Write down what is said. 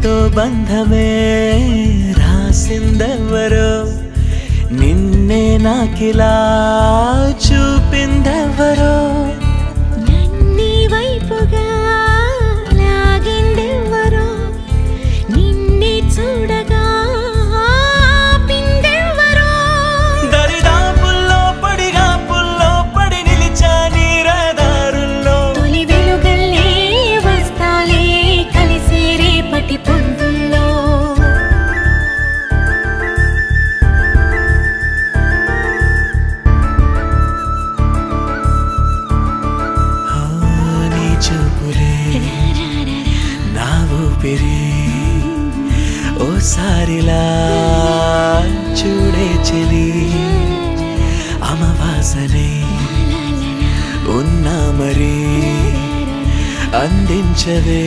మనతో బంధమే రాసిందెవరో నిన్నే నాకిలా చూపిందెవరో నన్నీ వైపుగా లాగిందెవరో నిన్నే చూడగా ఆపిందెవరో దరిదాపుల్లో పడిగాపుల్లో పడి నిలిచా నీ రహదారుల్లో తొలి వెలుగల్లే వస్తాలే కలిసే రేపటి పొందుల్లో నీ చూపులే నా ఊపిరి ఓసారిలా చూడే చెలి అమవాసనే ఉన్నా మరి అందించవే